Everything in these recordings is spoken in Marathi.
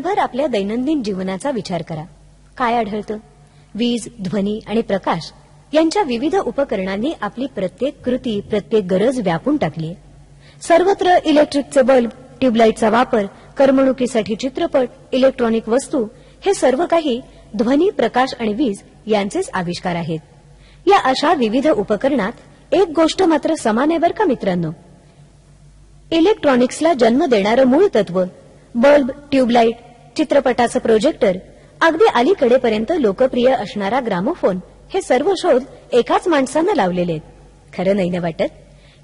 क्षणभर आपल्या दैनंदिन जीवनाचा विचार करा. काय आढळतं? वीज, ध्वनी आणि प्रकाश यांच्या विविध उपकरणांनी आपली प्रत्येक कृती, प्रत्येक गरज व्यापून टाकली. सर्वत्र इलेक्ट्रिकचे बल्ब, ट्यूबलाईटचा वापर, करमणुकीसाठी चित्रपट, इलेक्ट्रॉनिक वस्तू हे सर्व काही ध्वनी, प्रकाश आणि वीज यांचेच आविष्कार आहेत. या अशा विविध उपकरणात एक गोष्ट मात्र समान आहे बरं का मित्रांनो. इलेक्ट्रॉनिक्सला जन्म देणारं मूळ तत्व, बल्ब, ट्यूबलाईट, चित्रपटाचं प्रोजेक्टर, अगदी अलीकडेपर्यंत लोकप्रिय असणारा ग्रामोफोन हे सर्व शोध एकाच माणसानं लावलेले आहेत. खरं नाही ना वाटत?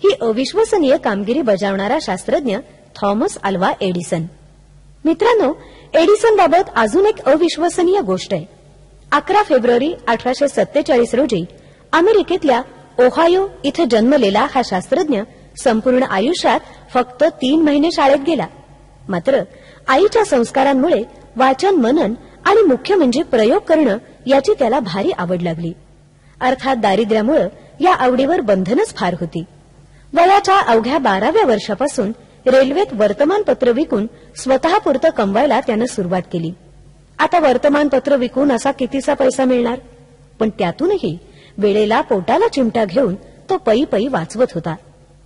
ही अविश्वसनीय कामगिरी बजावणारा शास्त्रज्ञ थॉमस अल्वा एडिसन. मित्रांनो, एडिसन बाबत अजून एक अविश्वसनीय गोष्ट आहे. 11 फेब्रुवारी 1847 रोजी अमेरिकेतल्या ओहायो इथे जन्मलेला हा शास्त्रज्ञ संपूर्ण आयुष्यात फक्त 3 महिने शाळेत गेला. मात्र आईच्या संस्कारांमुळे वाचन, मनन आणि मुख्य म्हणजे प्रयोग करणं याची त्याला भारी आवड लागली. अर्थात दारिद्र्यामुळे या आवडीवर बंधनच फार होती. वयाच्या अवघ्या 12व्या वर्षापासून रेल्वेत वर्तमानपत्र विकून स्वतःपुरतं कमवायला त्यानं सुरुवात केली. आता वर्तमानपत्र विकून असा कितीचा पैसा मिळणार? पण त्यातूनही वेळेला पोटाला चिमटा घेऊन तो पै पै वाचवत होता.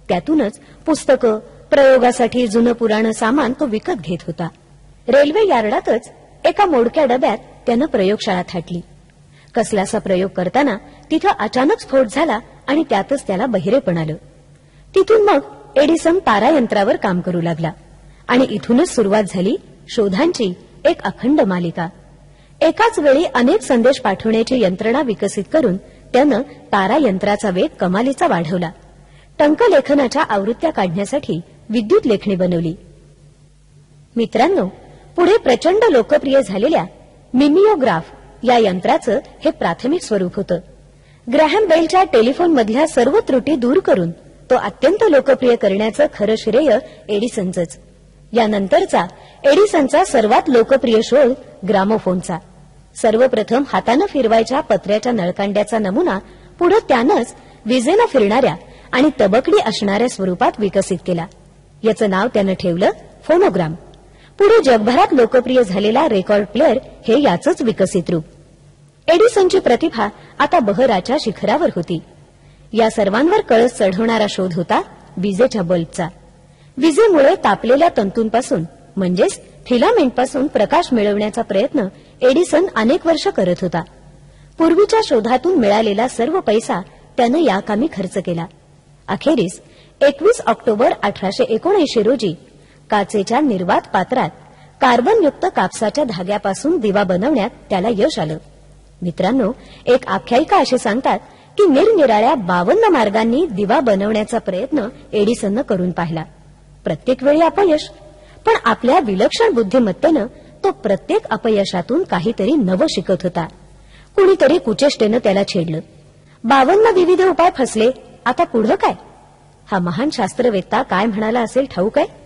त्यातूनच पुस्तकं, प्रयोगासाठी जुनं पुराणं सामान तो विकत घेत होता. रेल्वे यार्डातच एका मोडक्या डब्यात त्यानं प्रयोगशाळा थाटली. कसलासा प्रयोग करताना तिथं अचानक स्फोट झाला आणि त्यातच त्याला बहिरेपण आलं. तिथून मग एडिसन तारायंत्रावर काम करू लागला आणि इथूनच सुरुवात झाली शोधांची एक अखंड मालिका. एकाच वेळी अनेक संदेश पाठवण्याची यंत्रणा विकसित करून त्यानं तारायंत्राचा वेग कमालीचा वाढवला. टंकलेखनाच्या आवृत्त्या काढण्यासाठी विद्युत लेखणी बनवली. मित्रांनो, पुढे प्रचंड लोकप्रिय झालेल्या मिमिओग्राफ या यंत्राचं हे प्राथमिक स्वरूप होतं. ग्रॅहम बेलच्या टेलिफोनमधल्या सर्व त्रुटी दूर करून तो अत्यंत लोकप्रिय करण्याचं खरं श्रेय एडिसनचंच. यानंतरचा एडिसनचा सर्वात लोकप्रिय शोध ग्रामोफोनचा. सर्वप्रथम हातानं फिरवायच्या पत्र्याच्या नळकांड्याचा नमुना पुढे त्यानंच विजेनं फिरणाऱ्या आणि तबकडी असणाऱ्या स्वरूपात विकसित केला. याचं नाव त्यानं ठेवलं फोनोग्राम. पुढे जगभरात लोकप्रिय झालेला रेकॉर्ड प्लेअर हे याचंच विकसित रूप. एडिसनची प्रतिभा आता बहराच्या शिखरावर होती. या सर्वांवर कळस चढवणारा शोध होता विजेच्या बल्बचा. विजेमुळे तापलेल्या तंतूंपासून म्हणजेच फिलामेंटपासून प्रकाश मिळवण्याचा प्रयत्न एडिसन अनेक वर्ष करत होता. पूर्वीच्या शोधातून मिळालेला सर्व पैसा त्यानं या कामी खर्च केला. अखेरीस 21 ऑक्टोबर 1879 रोजी काचेच्या निर्वात पात्रात कार्बनयुक्त कापसाच्या धाग्यापासून दिवा बनवण्यात त्याला यश आलं. मित्रांनो, एक आख्यायिका अशी सांगतात की निरनिराळ्या 52 मार्गांनी दिवा बनवण्याचा प्रयत्न एडिसननं करून पाहिला. प्रत्येक वेळी अपयश. पण आपल्या विलक्षण बुद्धिमत्तेनं तो प्रत्येक अपयशातून काहीतरी नवं शिकत होता. कुणीतरी कुचेष्टेनं त्याला छेडलं. 52 विविध उपाय फसले, आता पुढं काय? हा महान शास्त्रवेत्ता काय म्हणाला असेल ठाऊक आहे?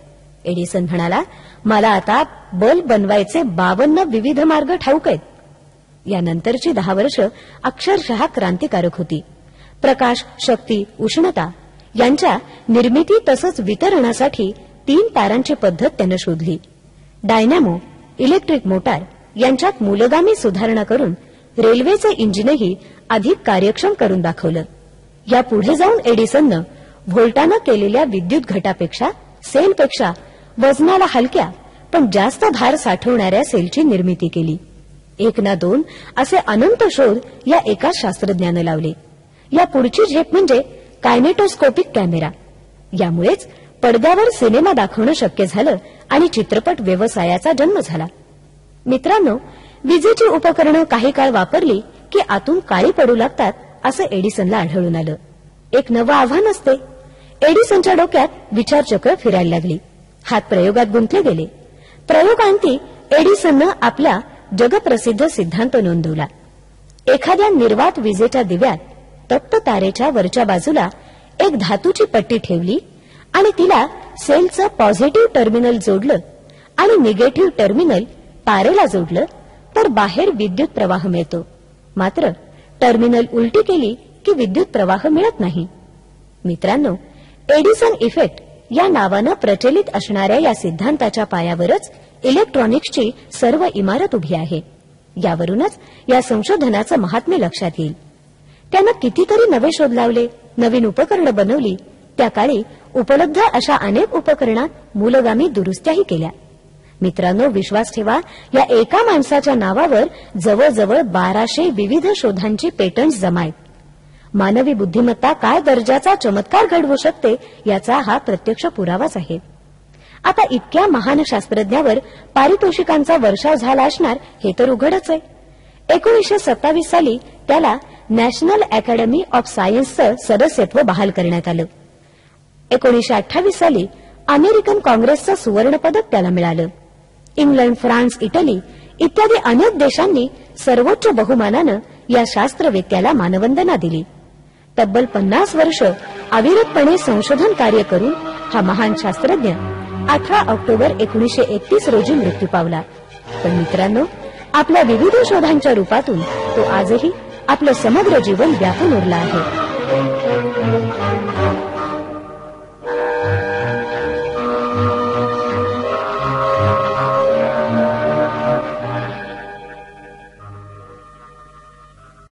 एडिसन म्हणाला, मला आता बल्ब बनवायचे 52 विविध मार्ग ठाऊक आहेत. यानंतरची 10 वर्ष अक्षरशः क्रांतिकारक होती. प्रकाश, शक्ती, उष्णता यांच्या निर्मिती तसंच वितरणासाठी 3 तारांची पद्धत त्यानं शोधली. डायनॅमो, इलेक्ट्रिक मोटार यांच्यात मूलगामी सुधारणा करून रेल्वेचे इंजिनही अधिक कार्यक्षम करून दाखवलं. या पुढे जाऊन एडिसननं व्होल्टानं केलेल्या विद्युत घटापेक्षा, सेलपेक्षा वजनाला हलक्या पण जास्त भार साठवणाऱ्या सेलची निर्मिती केली. 1 ना 2 असे अनंत शोध या एकाच शास्त्रज्ञानं लावले. या पुढची झेप म्हणजे कायनेटोस्कोपिक कॅमेरा. यामुळेच पडद्यावर सिनेमा दाखवणं शक्य झालं आणि चित्रपट व्यवसायाचा जन्म झाला. मित्रांनो, विजेची उपकरणं काही काळ वापरली की आतून काळी पडू लागतात असं एडिसनला आढळून आलं. एक नवं आव्हान असते. एडिसनच्या डोक्यात विचारचक्र फिरायला लागली. हात प्रयोगात गुंतले गेले. प्रयोगांती एडिसननं आपला जगप्रसिद्ध सिद्धांत नोंदवला. एखाद्या निर्वात विजेच्या दिव्यात तप्त तारेच्या वरच्या बाजूला एक धातूची पट्टी ठेवली आणि तिला सेलचं पॉझिटिव्ह टर्मिनल जोडलं आणि निगेटिव्ह टर्मिनल तारेला जोडलं तर बाहेर विद्युत प्रवाह मिळतो. मात्र टर्मिनल उलटी केली की विद्युत प्रवाह मिळत नाही. मित्रांनो, एडिसन इफेक्ट या नावानं प्रचलित असणाऱ्या या सिद्धांताच्या पायावरच इलेक्ट्रॉनिक्सची सर्व इमारत उभी आहे. यावरूनच या संशोधनाचं महात्म्य लक्षात येईल. त्यानं कितीतरी नवे शोध लावले, नवीन उपकरणं बनवली. त्या काळी उपलब्ध अशा अनेक उपकरणात मूलगामी दुरुस्त्याही केल्या. मित्रांनो, विश्वास ठेवा, या एका माणसाच्या नावावर जवळजवळ 1200 विविध शोधांची पेटंट्स जमा आहेत. मानवी बुद्धिमत्ता काय दर्जाचा चमत्कार घडवू शकते याचा हा प्रत्यक्ष पुरावाच आहे. आता इतक्या महान शास्त्रज्ञावर पारितोषिकांचा वर्षाव झाला असणार हे तर उघडच आहे. 1927 साली त्याला नॅशनल अकॅडमी ऑफ सायन्सचं सदस्यत्व बहाल करण्यात आलं. 1928 साली अमेरिकन काँग्रेसचं सुवर्ण पदक त्याला मिळालं. इंग्लंड, फ्रान्स, इटली इत्यादी अनेक देशांनी सर्वोच्च बहुमानानं या शास्त्रवेत्याला मानवंदना दिली. तब्बल 50 वर्ष अविरतपणे संशोधन कार्य करून हा महान शास्त्रज्ञ 18 ऑक्टोबर 1931 रोजी मृत्यू पावला. पण मित्रांनो, आपल्या विविध शोधांच्या रूपातून तो आजही आपलं समग्र जीवन व्यापून उरला आहे.